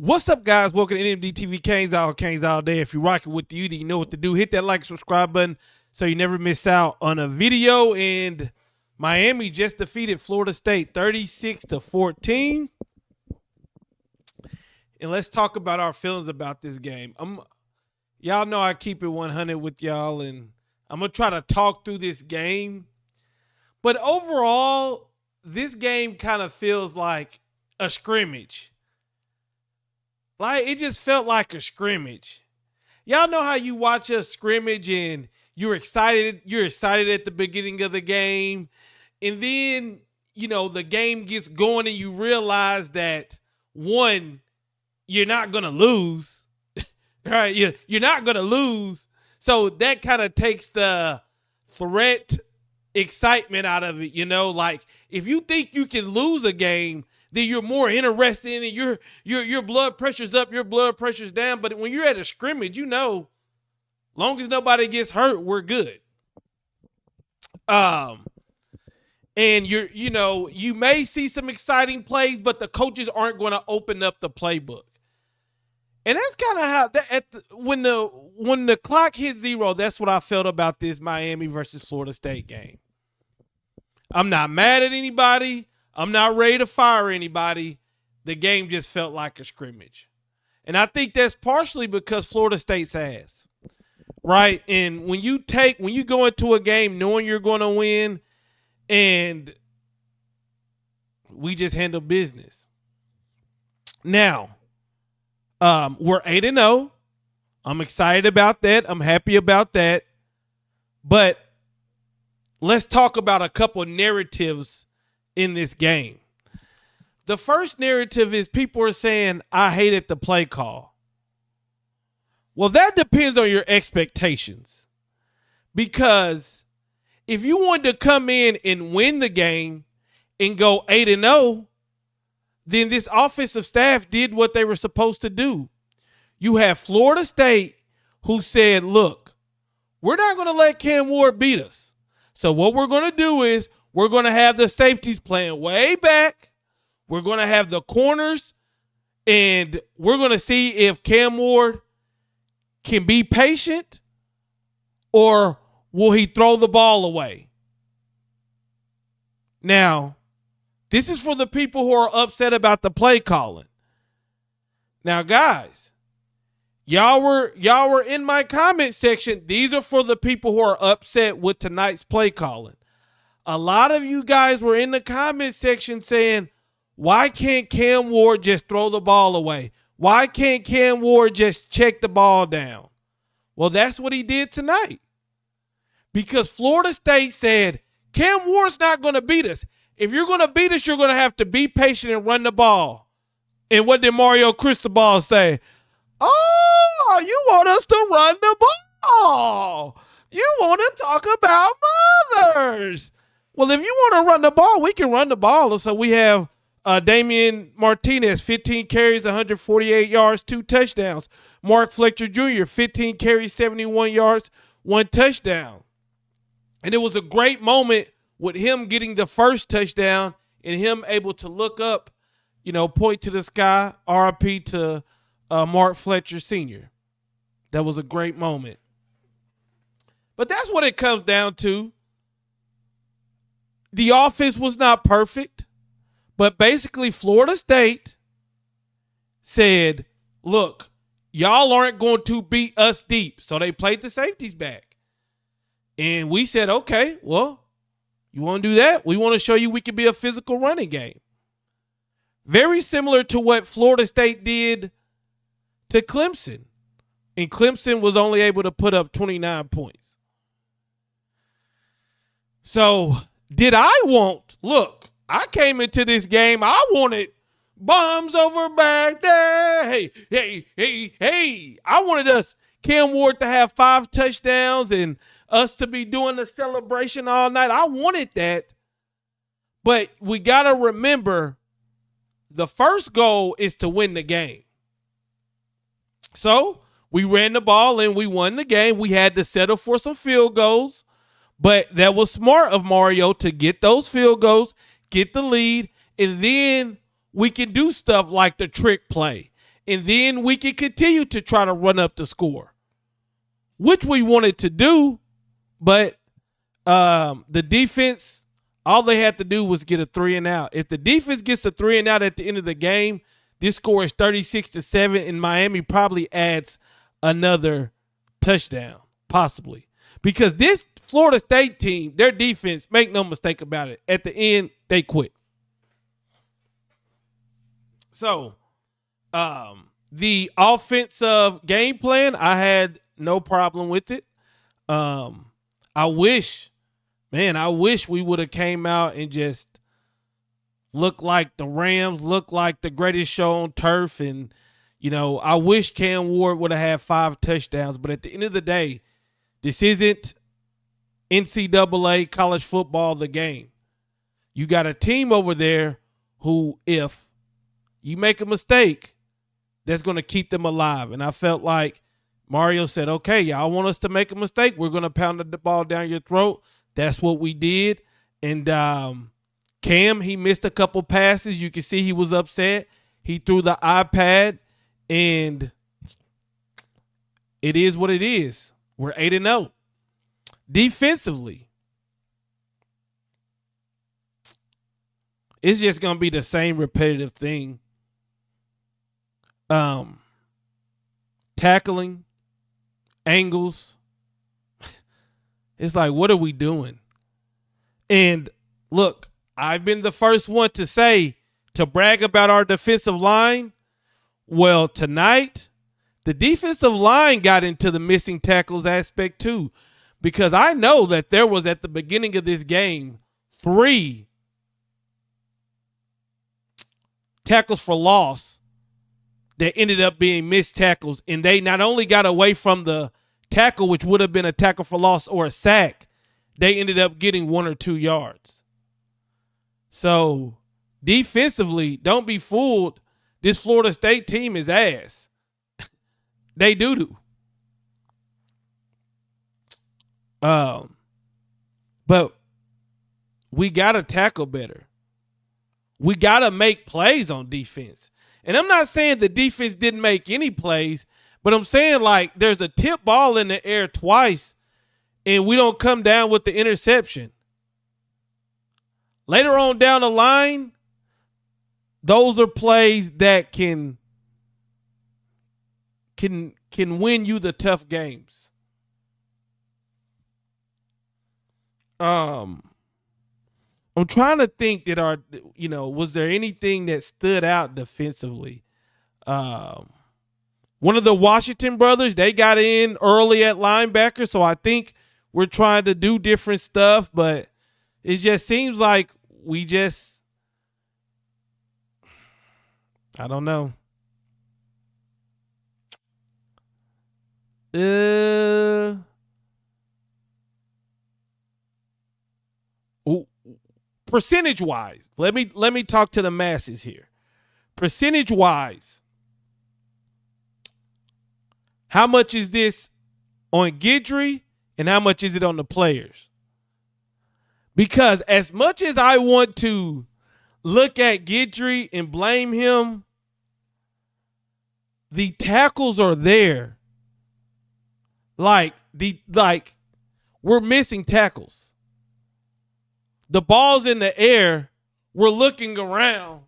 What's up, guys? Welcome to NMD TV Canes all day. If you're rocking with the UD, you know what to do. Hit that like and subscribe button so you never miss out on a video. And Miami just defeated Florida State 36-14. And let's talk about our feelings about this game. Y'all know I keep it 100 with y'all, and I'm going to try to talk through this game. But overall, this game kind of feels like a scrimmage. Like, it just felt like a scrimmage. Y'all know how you watch a scrimmage and you're excited at the beginning of the game. And then, you know, the game gets going and you realize that, one, you're not going to lose. Right? You're not going to lose. So that kind of takes the threat excitement out of it, you know? Like, if you think you can lose a game, then you're more interested in it. Your blood pressure's up, your blood pressure's down. But when you're at a scrimmage, you know, long as nobody gets hurt, we're good. And you may see some exciting plays, but the coaches aren't going to open up the playbook. And that's kind of how when the clock hit zero, that's what I felt about this Miami versus Florida State game. I'm not mad at anybody. I'm not ready to fire anybody. The game just felt like a scrimmage. And I think that's partially because Florida State's ass. Right? And when you go into a game knowing you're going to win, and we just handle business. Now, we're 8-0. I'm excited about that. I'm happy about that. But let's talk about a couple narratives in this game. The first narrative is people are saying, I hated the play call. Well, that depends on your expectations. Because if you wanted to come in and win the game and go 8-0, then this offensive staff did what they were supposed to do. You have Florida State who said, look, we're not going to let Cam Ward beat us. So what we're going to do is we're going to have the safeties playing way back. We're going to have the corners, and we're going to see if Cam Ward can be patient or will he throw the ball away. Now, this is for the people who are upset about the play calling. Now, guys, y'all were in my comment section. These are for the people who are upset with tonight's play calling. A lot of you guys were in the comment section saying, why can't Cam Ward just throw the ball away? Why can't Cam Ward just check the ball down? Well, that's what he did tonight. Because Florida State said, Cam Ward's not going to beat us. If you're going to beat us, you're going to have to be patient and run the ball. And what did Mario Cristobal say? Oh, you want us to run the ball. You want to talk about mothers. Well, if you want to run the ball, we can run the ball. So we have Damian Martinez, 15 carries, 148 yards, 2 touchdowns. Mark Fletcher Jr., 15 carries, 71 yards, 1 touchdown. And it was a great moment with him getting the first touchdown and him able to look up, point to the sky, RIP to Mark Fletcher Sr. That was a great moment. But that's what it comes down to. The offense was not perfect, but basically Florida State said, look, y'all aren't going to beat us deep. So they played the safeties back. And we said, okay, well, you want to do that? We want to show you we can be a physical running game. Very similar to what Florida State did to Clemson. And Clemson was only able to put up 29 points. So look, I came into this game, I wanted bombs over Baghdad. Hey. I wanted Cam Ward to have 5 touchdowns and us to be doing the celebration all night. I wanted that. But we got to remember, the first goal is to win the game. So we ran the ball and we won the game. We had to settle for some field goals. But that was smart of Mario to get those field goals, get the lead, and then we can do stuff like the trick play. And then we can continue to try to run up the score, which we wanted to do. But the defense, all they had to do was get a 3 and out. If the defense gets a 3 and out at the end of the game, this score is 36-7, and Miami probably adds another touchdown, possibly. Because this Florida State team, their defense, make no mistake about it, at the end, they quit. So, the offensive game plan, I had no problem with it. I wish we would have came out and just looked like the Rams, looked like the greatest show on turf. And, I wish Cam Ward would have had 5 touchdowns. But at the end of the day, this isn't NCAA college football, the game. You got a team over there who, if you make a mistake, that's going to keep them alive. And I felt like Mario said, okay, y'all want us to make a mistake? We're going to pound the ball down your throat. That's what we did. And Cam, he missed a couple passes. You can see he was upset. He threw the iPad, and it is what it is. We're 8-0. Defensively, it's just going to be the same repetitive thing. Tackling, angles. It's like, what are we doing? And look, I've been the first one to brag about our defensive line. Well, tonight, the defensive line got into the missing tackles aspect too, because I know that there was, at the beginning of this game, 3 tackles for loss that ended up being missed tackles, and they not only got away from the tackle, which would have been a tackle for loss or a sack, they ended up getting 1 or 2 yards. So defensively, don't be fooled. This Florida State team is ass. They doo-doo. But we got to tackle better. We got to make plays on defense. And I'm not saying the defense didn't make any plays, but I'm saying, like, there's a tip ball in the air twice, and we don't come down with the interception. Later on down the line, those are plays that can win you the tough games. I'm trying to think that was there anything that stood out defensively? One of the Washington brothers, they got in early at linebacker, so I think we're trying to do different stuff, but it just seems like I don't know. Percentage-wise, let me talk to the masses here. Percentage-wise, how much is this on Guidry and how much is it on the players? Because as much as I want to look at Guidry and blame him, the tackles are there. Like we're missing tackles. The ball's in the air. We're looking around.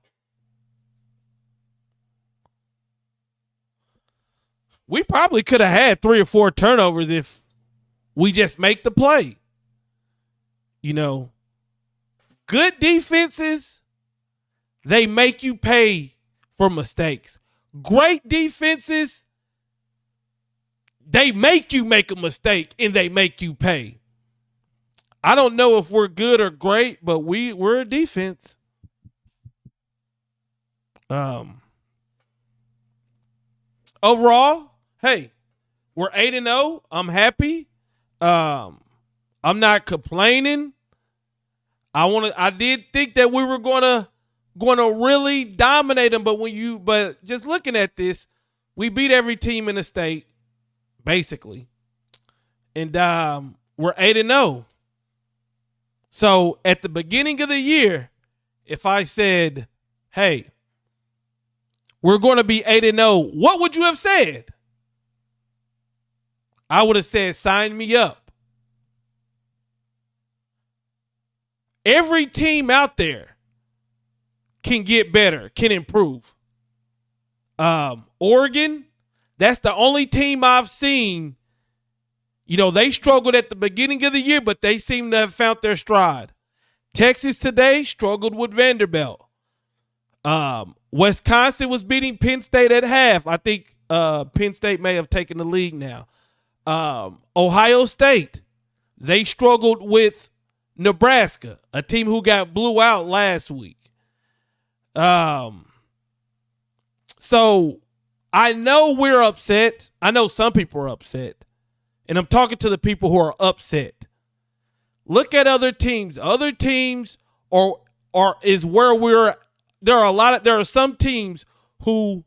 We probably could have had 3 or 4 turnovers if we just make the play. Good defenses, they make you pay for mistakes. Great defenses, they make you make a mistake and they make you pay. I don't know if we're good or great, but we're a defense. Overall, hey, we're 8-0. I'm happy. I'm not complaining. I did think that we were gonna really dominate them, but just looking at this, we beat every team in the state, basically. And we're 8-0. So at the beginning of the year, if I said, hey, we're going to be 8-0, what would you have said? I would have said, sign me up. Every team out there can get better, can improve. Oregon, that's the only team I've seen. You know, they struggled at the beginning of the year, but they seem to have found their stride. Texas today struggled with Vanderbilt. Wisconsin was beating Penn State at half. I think Penn State may have taken the lead now. Ohio State, they struggled with Nebraska, a team who got blew out last week. So I know we're upset. I know some people are upset. And I'm talking to the people who are upset. Look at other teams. Other teams is where there are some teams who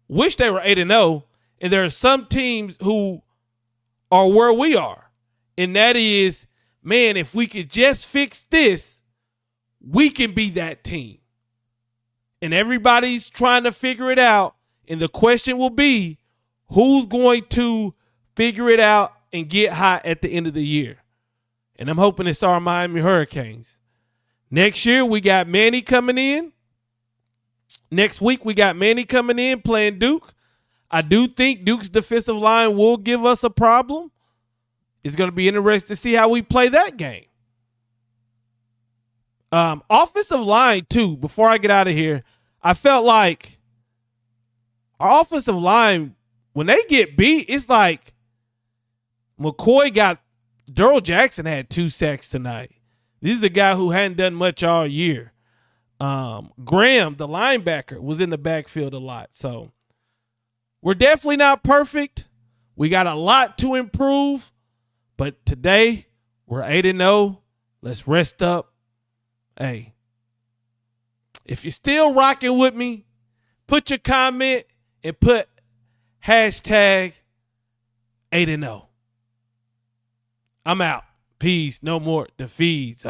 wish they were 8-0, and there are some teams who are where we are. And that is, man, if we could just fix this, we can be that team. And everybody's trying to figure it out. And the question will be, who's going to figure it out and get hot at the end of the year? And I'm hoping it's our Miami Hurricanes. Next year, we got Manny coming in. Next week, we got Manny coming in playing Duke. I do think Duke's defensive line will give us a problem. It's going to be interesting to see how we play that game. Offensive line, too, before I get out of here, I felt like our offensive line, when they get beat, it's like Darrell Jackson had 2 sacks tonight. This is a guy who hadn't done much all year. Graham, the linebacker, was in the backfield a lot. So we're definitely not perfect. We got a lot to improve. But today, we're 8-0. Let's rest up. Hey, if you're still rocking with me, put your comment and put hashtag 8-0. I'm out. Peace. No more defeats.